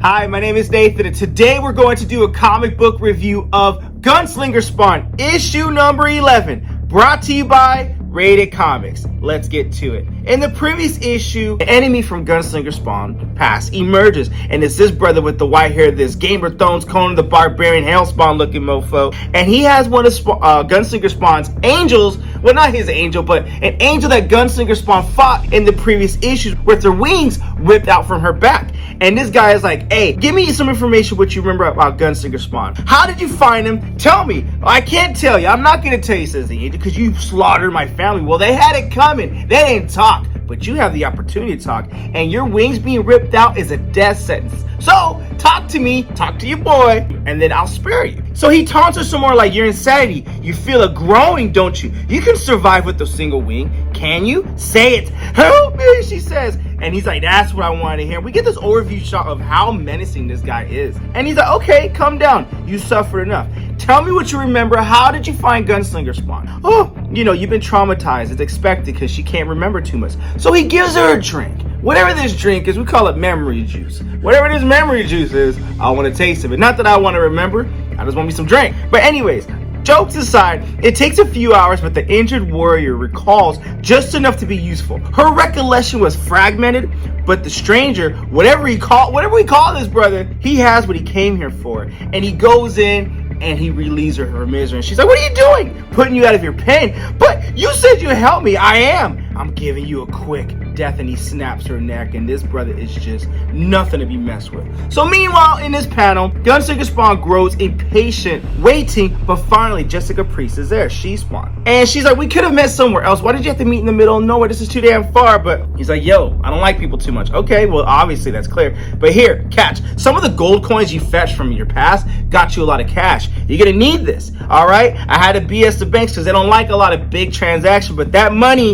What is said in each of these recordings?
Hi, my name is Nathen, and today we're going to do a comic book review of Gunslinger Spawn Issue Number 11, brought to you by RatedComics. Let's get to it. In the previous issue, the enemy from Gunslinger Spawn past emerges, and it's this brother with the white hair, this Game of Thrones Conan the Barbarian Hellspawn looking mofo, and he has one of Gunslinger Spawn's angels, well, not his angel, but an angel that Gunslinger Spawn fought in the previous issues with her wings whipped out from her back. And this guy is like, hey, give me some information what you remember about Gunslinger Spawn. How did you find him? Tell me. I can't tell you. I'm not going to tell you, says the angel, because you slaughtered my family. Well, they had it coming. They didn't talk, but you have the opportunity to talk, and your wings being ripped out is a death sentence. So, talk to me, talk to your boy, and then I'll spare you. So he taunts her some more like, you're insanity. You feel a growing, don't you? You can survive with a single wing. Can you? Say it. Help me, she says. And he's like, that's what I wanted to hear. We get this overview shot of how menacing this guy is. And he's like, okay, calm down. You suffered enough. Tell me what you remember. How did you find Gunslinger Spawn? Oh, you know, you've been traumatized. It's expected because she can't remember too much. So he gives her a drink. Whatever this drink is, we call it memory juice. Whatever this memory juice is, I want a taste of it. Not that I want to remember. I just want me some drink. But anyways, jokes aside, it takes a few hours, but the injured warrior recalls just enough to be useful. Her recollection was fragmented, but the stranger, whatever we call this brother, he has what he came here for. And he goes in and he relieves her her misery. And she's like, what are you doing? Putting you out of your pain. But you said you'd help me. I am. I'm giving you a quick death. And he snaps her neck, and this brother is just nothing to be messed with. So meanwhile, in this panel, Gunslinger Spawn grows impatient, waiting, but finally Jessica Priest is there. She spawned, and she's like, we could have met somewhere else. Why did you have to meet in the middle of nowhere? This is too damn far. But he's like, yo, I don't like people too much. Okay, well, obviously that's clear. But here, catch. Some of the gold coins you fetched from your past got you a lot of cash. You're gonna need this, all right? I had to BS the banks because they don't like a lot of big transactions, but that money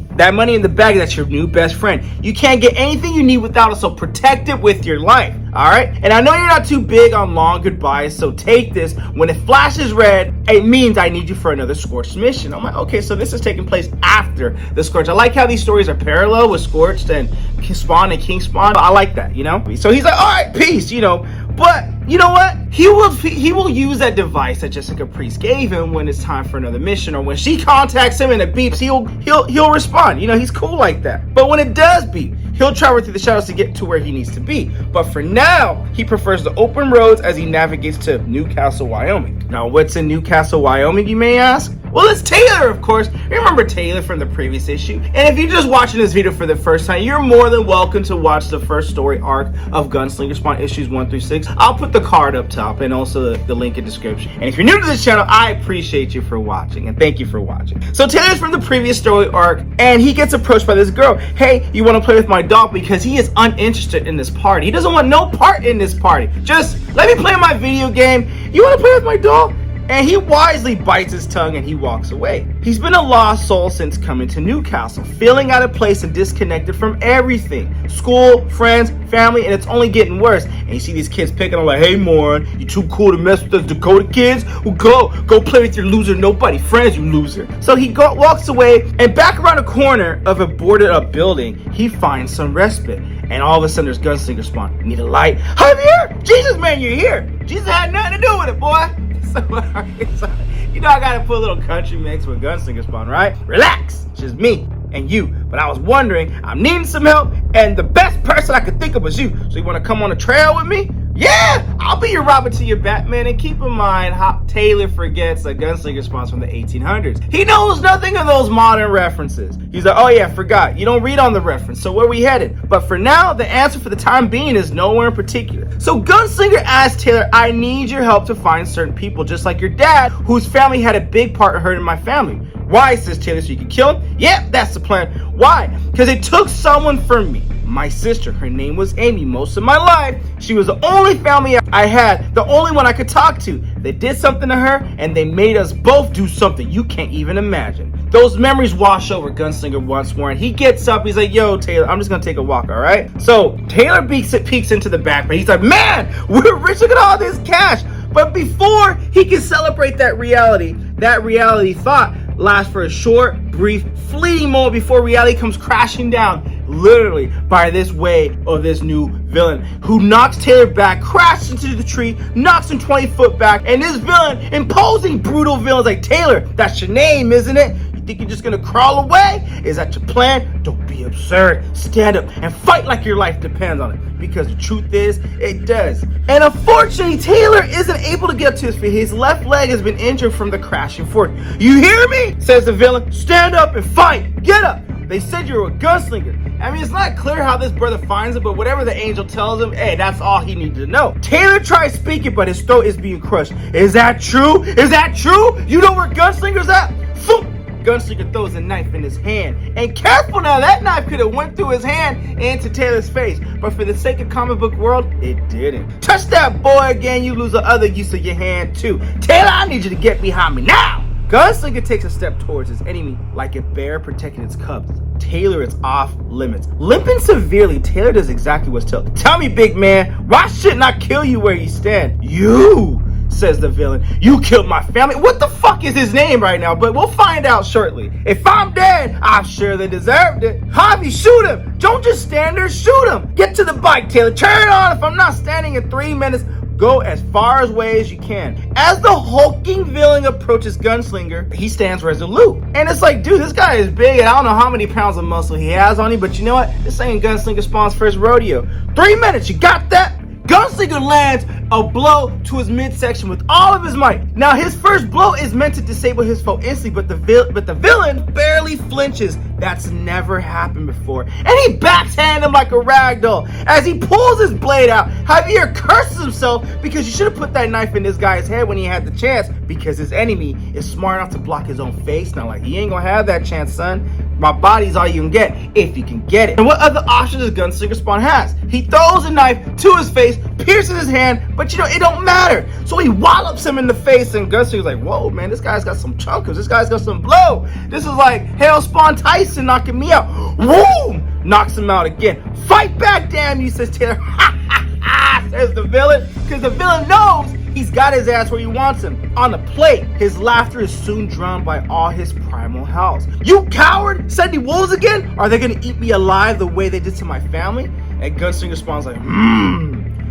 in the bag, that's your new best friend. You can't get anything you need without it, so protect it with your life, all right? And I know you're not too big on long goodbyes, so take this. When it flashes red, it means I need you for another Scorched mission. I'm like, okay, so this is taking place after the Scorched. I like how these stories are parallel with Scorched and Spawn and King Spawn. I like that, you know? So he's like, all right, peace, you know? But you know what? He will use that device that Jessica Priest gave him when it's time for another mission, or when she contacts him and it beeps, he'll respond. You know, he's cool like that. But when it does beep, he'll travel through the shadows to get to where he needs to be. But for now, he prefers the open roads as he navigates to Newcastle, Wyoming. Now, what's in Newcastle, Wyoming, you may ask? Well, it's Taylor, of course. Remember Taylor from the previous issue? And if you're just watching this video for the first time, you're more than welcome to watch the first story arc of Gunslinger Spawn issues 1 through 6. I'll put the card up top and also the link in description. And if you're new to this channel, I appreciate you for watching, and thank you for watching. So Taylor's from the previous story arc, and he gets approached by this girl. Hey, you want to play with my doll? Because he is uninterested in this party. He doesn't want no part in this party. Just let me play my video game. You want to play with my doll? And he wisely bites his tongue and he walks away. He's been a lost soul since coming to Newcastle, feeling out of place and disconnected from everything. School, friends, family, and it's only getting worse. And you see these kids picking on like, hey moron, you too cool to mess with us Dakota kids? Well, go play with your loser nobody friends, you loser. So he walks away, and back around the corner of a boarded up building, he finds some respite. And all of a sudden there's Gunslinger Spawn. You need a light? I'm here! Jesus, man, you're here! Jesus had nothing to do with it, boy. So, you know I gotta put a little country mix with Gunslinger Spawn, right? Relax, it's just me and you. But I was wondering, I'm needing some help, and the best person I could think of was you. So you wanna come on a trail with me? Yeah, I'll be your Robin to your Batman. And keep in mind how Taylor forgets that Gunslinger Spawn's from the 1800s. He knows nothing of those modern references. He's like, oh yeah, forgot. You don't read on the reference, so where we headed? But for now, the answer for the time being is nowhere in particular. So Gunslinger asks Taylor, I need your help to find certain people, just like your dad, whose family had a big part in hurting my family. Why, says Taylor, so you can kill him? Yeah, that's the plan. Why? Because it took someone from me. My sister, her name was Amy. Most of my life, she was the only family I had, the only one I could talk to. They did something to her, and they made us both do something you can't even imagine. Those memories wash over Gunslinger once more, and he gets up. He's like, yo, Taylor, I'm just going to take a walk, all right? So Taylor peeks into the back, but he's like, man, we're rich. Look at all this cash. But before he can celebrate that reality thought lasts for a short, brief, fleeting moment before reality comes crashing down, literally, by this way of this new villain who knocks Taylor back, crashes into the tree, knocks him 20 foot back, and this villain, imposing brutal villains like, Taylor, that's your name, isn't it? You think you're just gonna crawl away? Is that your plan? Don't be absurd. Stand up and fight like your life depends on it. Because the truth is, it does. And unfortunately, Taylor isn't able to get up to his feet. His left leg has been injured from the crashing fork. You hear me? Says the villain. Stand up and fight. Get up. They said you're a gunslinger. I mean, it's not clear how this brother finds it, but whatever the angel tells him, hey, that's all he needed to know. Taylor tries speaking, but his throat is being crushed. Is that true? Is that true? You know where Gunslinger's at? Foom! Gunslinger throws a knife in his hand. And careful now, that knife could have went through his hand into Taylor's face. But for the sake of comic book world, it didn't. Touch that boy again, you lose the other use of your hand too. Taylor, I need you to get behind me now! Gunslinger takes a step towards his enemy like a bear protecting its cubs. Taylor is off limits. Limping severely, Taylor does exactly what's told. Tell me, big man, why shouldn't I kill you where you stand? You, says the villain. You killed my family. What the fuck is his name right now? But we'll find out shortly. If I'm dead, I'm sure they deserved it. Javi, shoot him. Don't just stand there, shoot him. Get to the bike, Taylor. Turn it on. If I'm not standing in 3 minutes, go as far away as you can. As the hulking villain approaches Gunslinger, he stands resolute. And it's like, dude, this guy is big, and I don't know how many pounds of muscle he has on him, but you know what? This ain't Gunslinger Spawn's first rodeo. 3 minutes, you got that? Gunslinger lands a blow to his midsection with all of his might. Now, his first blow is meant to disable his foe instantly, but the villain barely flinches. That's never happened before. And he backhands him like a ragdoll. As he pulls his blade out, Javier curses himself because you should have put that knife in this guy's head when he had the chance, because his enemy is smart enough to block his own face. Now, like, he ain't gonna have that chance, son. My body's all you can get, if you can get it. And what other options does Gunslinger Spawn has? He throws a knife to his face, pierces his hand, but you know, it don't matter. So he wallops him in the face, and Gunslinger's like, whoa, man, this guy's got some chunkers. This guy's got some blow. This is like Hell Spawn Tyson knocking me out. Boom! Knocks him out again. Fight back, damn you, says Taylor. Ha ha ha, says the villain, because the villain knows he's got his ass where he wants him, on the plate. His laughter is soon drowned by all his primal howls. You coward! Sending wolves again? Are they gonna eat me alive the way they did to my family? And Gunslinger Spawn's like,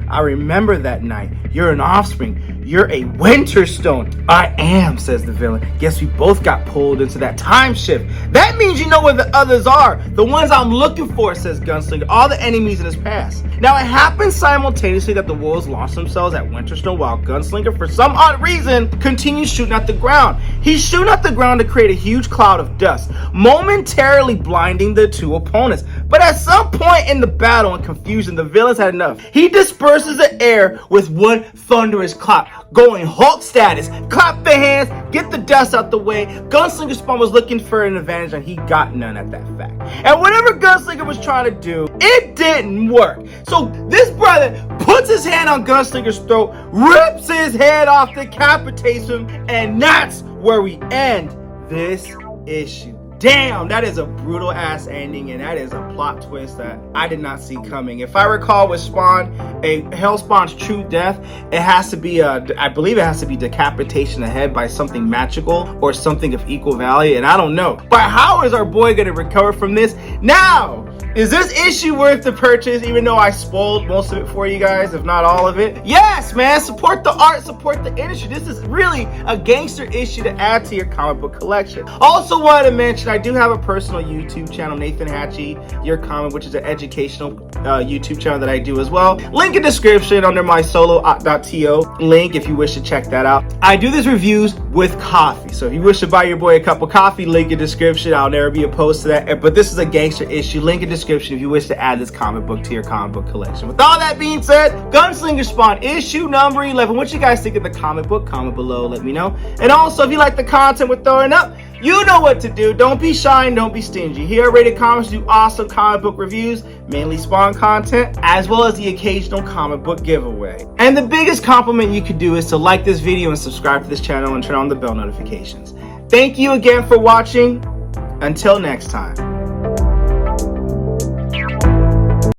I remember that night. You're an offspring. You're a winter stone. I am, says the villain. Guess we both got pulled into that time shift. That means you know where the others are. The ones I'm looking for, says Gunslinger. All the enemies in his past. Now, it happens simultaneously that the wolves launch themselves at Winterstone while Gunslinger, for some odd reason, continues shooting at the ground. He's shooting at the ground to create a huge cloud of dust, momentarily blinding the two opponents. But at some point in the battle and confusion, the villain's had enough. He disperses the air with one thunderous clap, going Hulk status. Clap the hands, get the dust out the way. Gunslinger Spawn was looking for an advantage, and he got none at that fact. And whatever Gunslinger was trying to do, it didn't work. So this brother puts his hand on Gunslinger's throat, rips his head off, decapitates him, and that's where we end this issue. Damn, that is a brutal ass ending, and that is a plot twist that I did not see coming. If I recall with Spawn, a Hellspawn's true death, it has to be I believe it has to be decapitation of the head by something magical or something of equal value, and I don't know. But how is our boy gonna recover from this? Now, is this issue worth the purchase, even though I spoiled most of it for you guys, if not all of it? Yes, man, support the art, support the industry. This is really a gangster issue to add to your comic book collection. Also wanted to mention, I do have a personal YouTube channel, Nathen Hache, Your Comic, which is an educational YouTube channel that I do as well. Link in description under my solo.to link if you wish to check that out. I do these reviews with coffee, so if you wish to buy your boy a cup of coffee, link in description. I'll never be opposed to that, but this is a gangster issue. Link in description if you wish to add this comic book to your comic book collection. With all that being said, Gunslinger Spawn issue number 11. What you guys think of the comic book? Comment below, let me know. And also, if you like the content we're throwing up, you know what to do. Don't be shy and don't be stingy. Here at Rated Comics, do awesome comic book reviews, mainly Spawn content, as well as the occasional comic book giveaway. And the biggest compliment you could do is to like this video and subscribe to this channel and turn on the bell notifications. Thank you again for watching. Until next time.